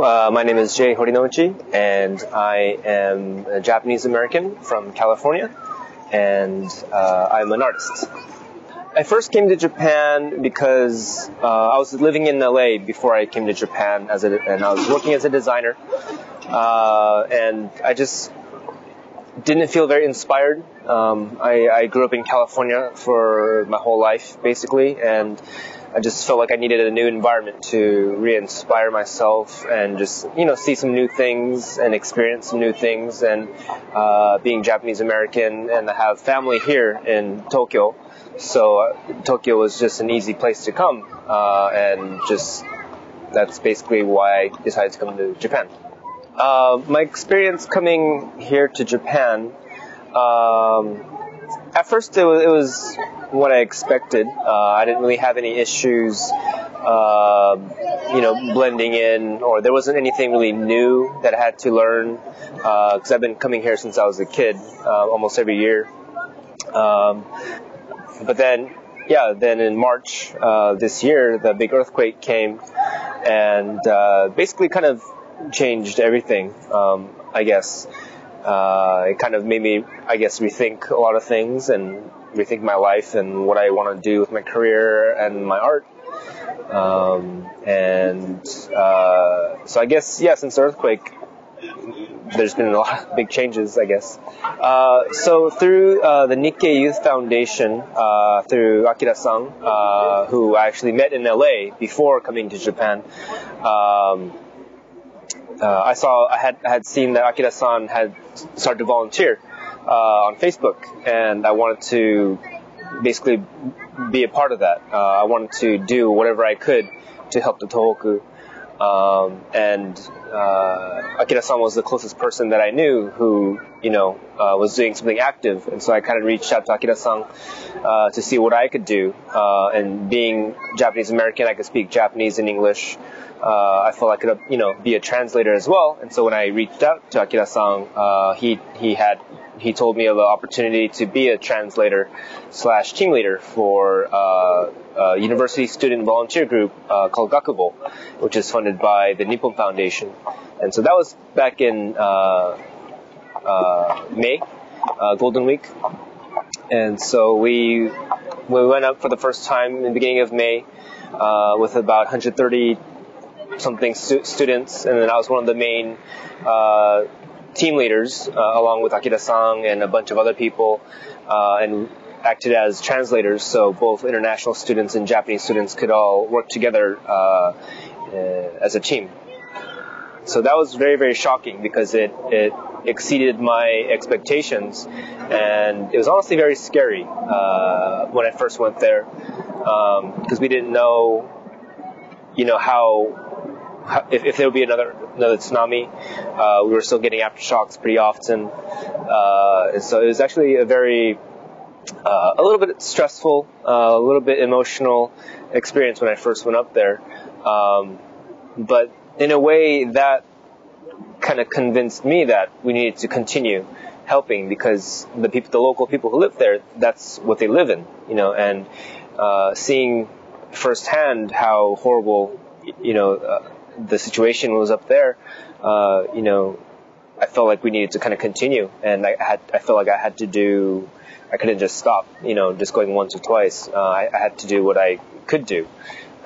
My name is Jay Horinouchi, and I am a Japanese American from California, and I'm an artist. I first came to Japan because I was living in LA before I came to Japan, and I was working as a designer, and I just didn't feel very inspired. I grew up in California for my whole life, basically, and I just felt like I needed a new environment to re-inspire myself and just, see some new things and experience some new things. And being Japanese American, and I have family here in Tokyo, so Tokyo was just an easy place to come, and just that's basically why I decided to come to Japan. My experience coming here to Japan, at first it was what I expected. I didn't really have any issues, blending in, or there wasn't anything really new that I had to learn, because I've been coming here since I was a kid, almost every year. But then in March this year, the big earthquake came and basically kind of changed everything, I guess. It kind of made me, rethink a lot of things and rethink my life and what I want to do with my career and my art. So I guess, since the earthquake, there's been a lot of big changes, I guess. So through the Nikkei Youth Foundation, through Akira-san, who I actually met in LA before coming to Japan, I had seen that Akira-san had started to volunteer on Facebook, and I wanted to basically be a part of that. I wanted to do whatever I could to help the Tohoku. And Akira-san was the closest person that I knew who, was doing something active. And so I kind of reached out to Akira-san to see what I could do. And being Japanese American, I could speak Japanese and English. I felt I could, be a translator as well. And so when I reached out to Akira-san, he told me of the opportunity to be a translator / team leader for a university student volunteer group called Gakubo, which is funded by the Nippon Foundation. And so that was back in May, Golden Week. And so we went up for the first time in the beginning of May with about 130 something students, and then I was one of the main team leaders, along with Akira-san and a bunch of other people, and acted as translators, so both international students and Japanese students could all work together as a team. So that was very, very shocking because it exceeded my expectations, and it was honestly very scary when I first went there, because we didn't know, how if there would be another tsunami. We were still getting aftershocks pretty often, and so it was actually a little bit stressful, a little bit emotional experience when I first went up there. But in a way, that kind of convinced me that we needed to continue helping, because the local people who live there, that's what they live in, and seeing firsthand how horrible, the situation was up there, I felt like we needed to kind of continue, and I felt like I couldn't just stop, just going once or twice. I had to do what I could do,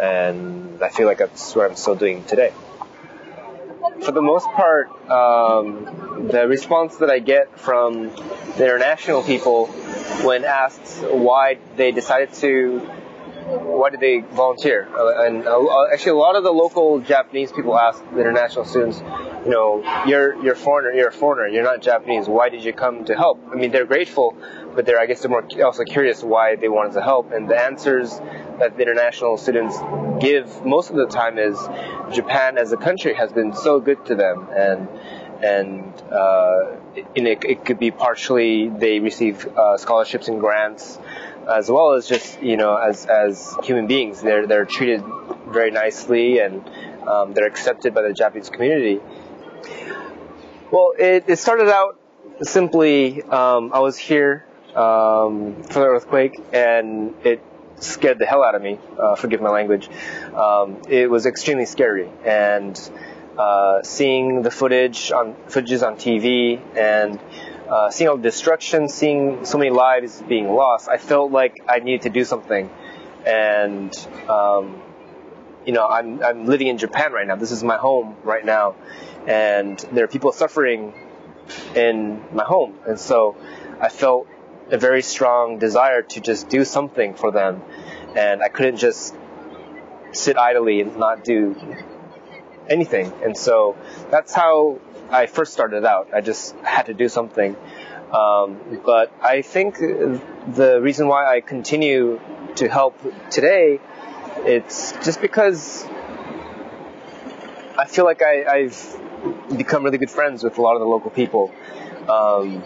and I feel like that's what I'm still doing today. For the most part, the response that I get from the international people when asked why did they volunteer? And actually, a lot of the local Japanese people ask the international students, you're a foreigner, you're not Japanese. Why did you come to help? I mean, they're grateful, but they're more also curious why they wanted to help. And the answers that the international students give most of the time is Japan as a country has been so good to them, and it could be partially they receive scholarships and grants, as well as just, as human beings. They're treated very nicely, and they're accepted by the Japanese community. Well, it started out simply, I was here for the earthquake, and it scared the hell out of me, forgive my language. It was extremely scary, and seeing the footages on TV, and seeing all the destruction, seeing so many lives being lost, I felt like I needed to do something. And I'm living in Japan right now. This is my home right now, and there are people suffering in my home, and so I felt a very strong desire to just do something for them, and I couldn't just sit idly and not do anything. And so that's how I first started out. I just had to do something. But I think the reason why I continue to help today, it's just because I feel like I've become really good friends with a lot of the local people. I've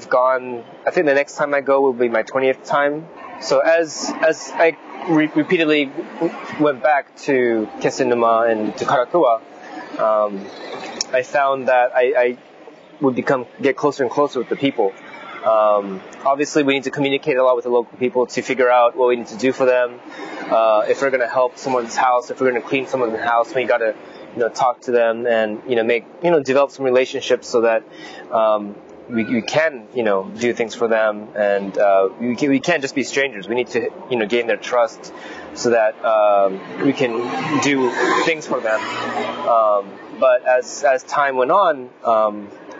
gone, I think the next time I go will be my 20th time. So as I repeatedly went back to Kesenuma and to Karakua, I found that I would get closer and closer with the people. Obviously, we need to communicate a lot with the local people to figure out what we need to do for them. If we're going to help someone's house, if we're going to clean someone's house, we got to talk to them and develop some relationships so that we can do things for them, and we can't just be strangers. We need to gain their trust so that we can do things for them. But as time went on,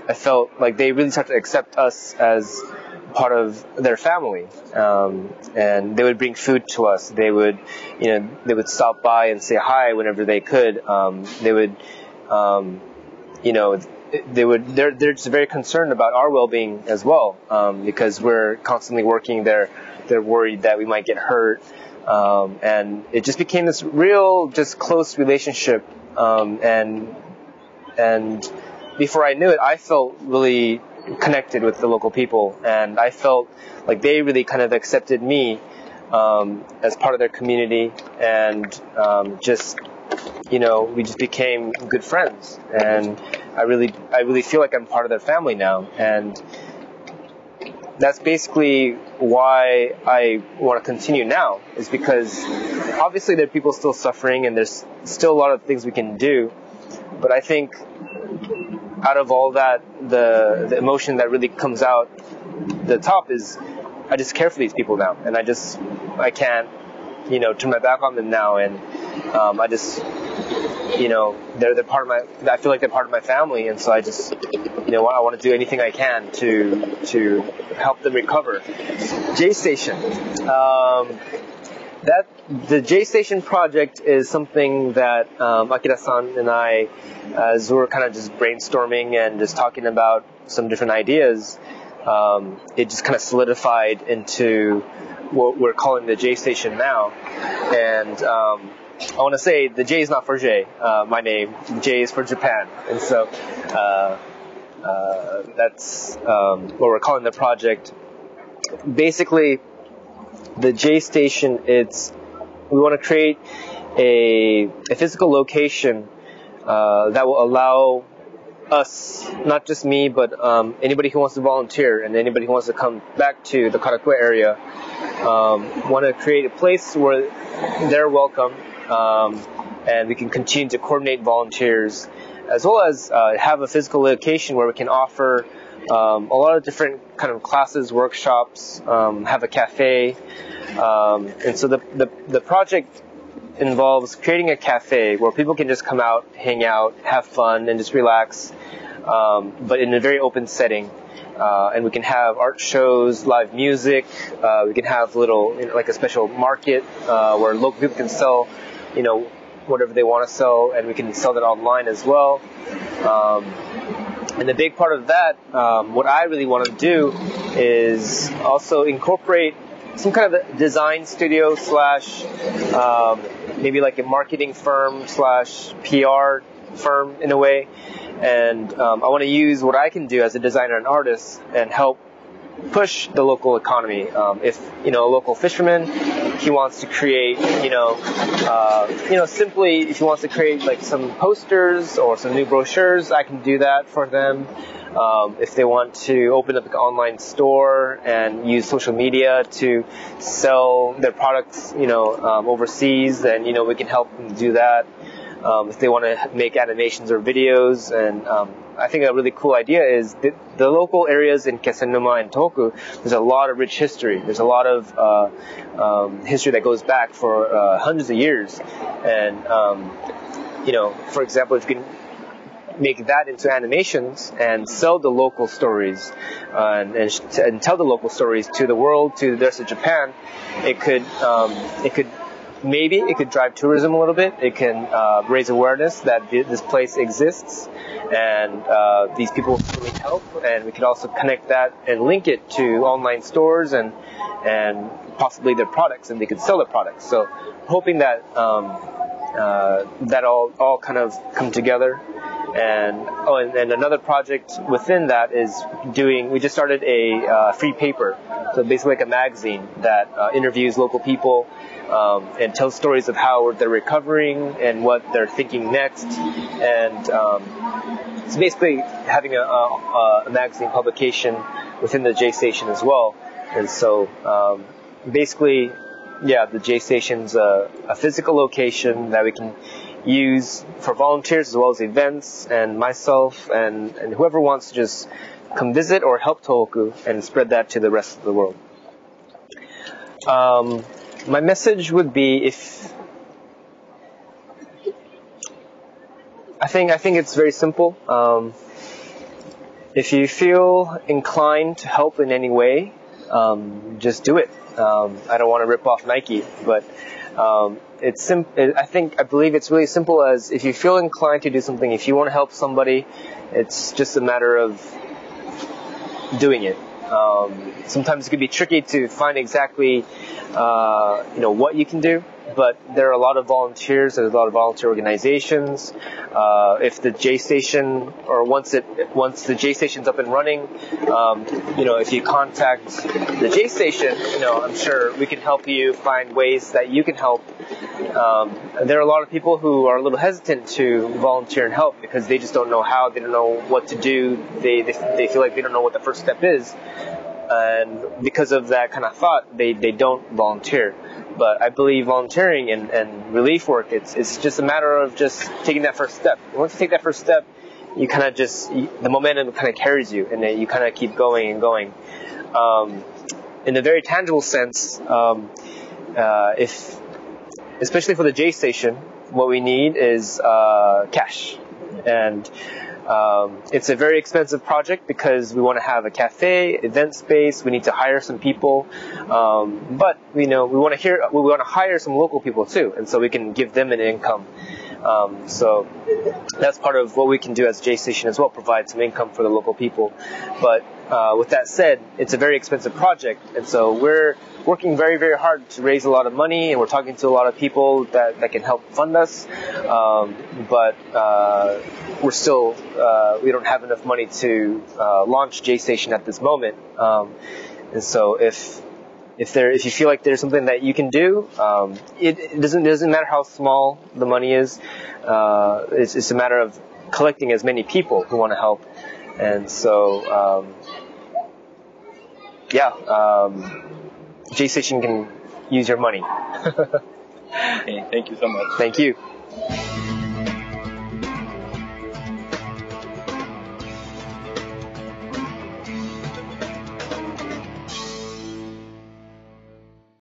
I felt like they really started to accept us as part of their family, and they would bring food to us. They would stop by and say hi whenever they could. They're just very concerned about our well-being as well, because we're constantly working. They're worried that we might get hurt, and it just became this real, just close relationship. And before I knew it, I felt really connected with the local people, and I felt like they really kind of accepted me as part of their community, and we just became good friends, and I really feel like I'm part of their family now, and that's basically why I want to continue now, is because obviously there are people still suffering, and there's still a lot of things we can do, but I think out of all that, the emotion that really comes out the top is I just care for these people now, and I can't turn my back on them now, and they're part of I feel like they're part of my family, and so I just I want to do anything I can to help them recover. J Station. The J Station project is something that Akira-san and I, as we were kind of just brainstorming and just talking about some different ideas, it just kind of solidified into what we're calling the J Station now. And I want to say the J is not for Jay, my name. J is for Japan. And so that's what we're calling the project. Basically, the J Station, we want to create a physical location that will allow us, not just me, but anybody who wants to volunteer and anybody who wants to come back to the Karakua area, want to create a place where they're welcome, and we can continue to coordinate volunteers, as well as have a physical location where we can offer a lot of different kind of classes, workshops, have a cafe, and so the project involves creating a cafe where people can just come out, hang out, have fun, and just relax, but in a very open setting. And we can have art shows, live music. We can have like a special market where local people can sell, whatever they want to sell, and we can sell that online as well. And the big part of that, what I really want to do is also incorporate some kind of a design studio / maybe like a marketing firm / PR firm in a way. And I want to use what I can do as a designer and artist and help push the local economy. If a local fisherman, he wants to create, simply if he wants to create like some posters or some new brochures, I can do that for them. If they want to open up an online store and use social media to sell their products, overseas, then we can help them do that. if they want to make animations or videos. And I think a really cool idea is the local areas in Kesenuma and Tohoku, there's a lot of rich history. There's a lot of history that goes back for hundreds of years. And, for example, if you can make that into animations and sell the local stories and tell the local stories to the world, to the rest of Japan, it could drive tourism a little bit. It can raise awareness that this place exists, and these people really help. And we could also connect that and link it to online stores and possibly their products, and they could sell their products. So hoping that that all kind of come together. And another project within that is we just started a free paper, so basically like a magazine that interviews local people and tells stories of how they're recovering and what they're thinking next. And it's basically having a magazine publication within the J Station as well. And so basically, the J Station's a physical location that we can use for volunteers as well as events, and myself and whoever wants to just come visit or help Tohoku and spread that to the rest of the world. My message would be, I think it's very simple. If you feel inclined to help in any way, just do it. I don't want to rip off Nike, but it's simple. I believe it's really simple as if you feel inclined to do something, if you want to help somebody, it's just a matter of doing it. Sometimes it can be tricky to find exactly, what you can do, but there are a lot of volunteers. There's a lot of volunteer organizations. If the J Station, or once the J Station's up and running, if you contact the J Station, I'm sure we can help you find ways that you can help. There are a lot of people who are a little hesitant to volunteer and help because they just don't know how. They don't know what to do. They feel like they don't know what the first step is. And because of that kind of thought, they don't volunteer. But I believe volunteering and relief work, it's just a matter of just taking that first step. Once you take that first step, you kind of the momentum kind of carries you, and then you kind of keep going and going. In a very tangible sense, especially for the J Station, what we need is cash. And it's a very expensive project because we want to have a cafe, event space. We need to hire some people, but we want to hire some local people too, and so we can give them an income. So that's part of what we can do as J Station as well, provide some income for the local people. But with that said, it's a very expensive project, and so we're working very, very hard to raise a lot of money, and we're talking to a lot of people that can help fund us. But we're still we don't have enough money to launch J Station at this moment. And so if you feel like there's something that you can do, it doesn't matter how small the money is. It's a matter of collecting as many people who want to help. And so J Station can use your money. Okay, thank you so much. Thank you.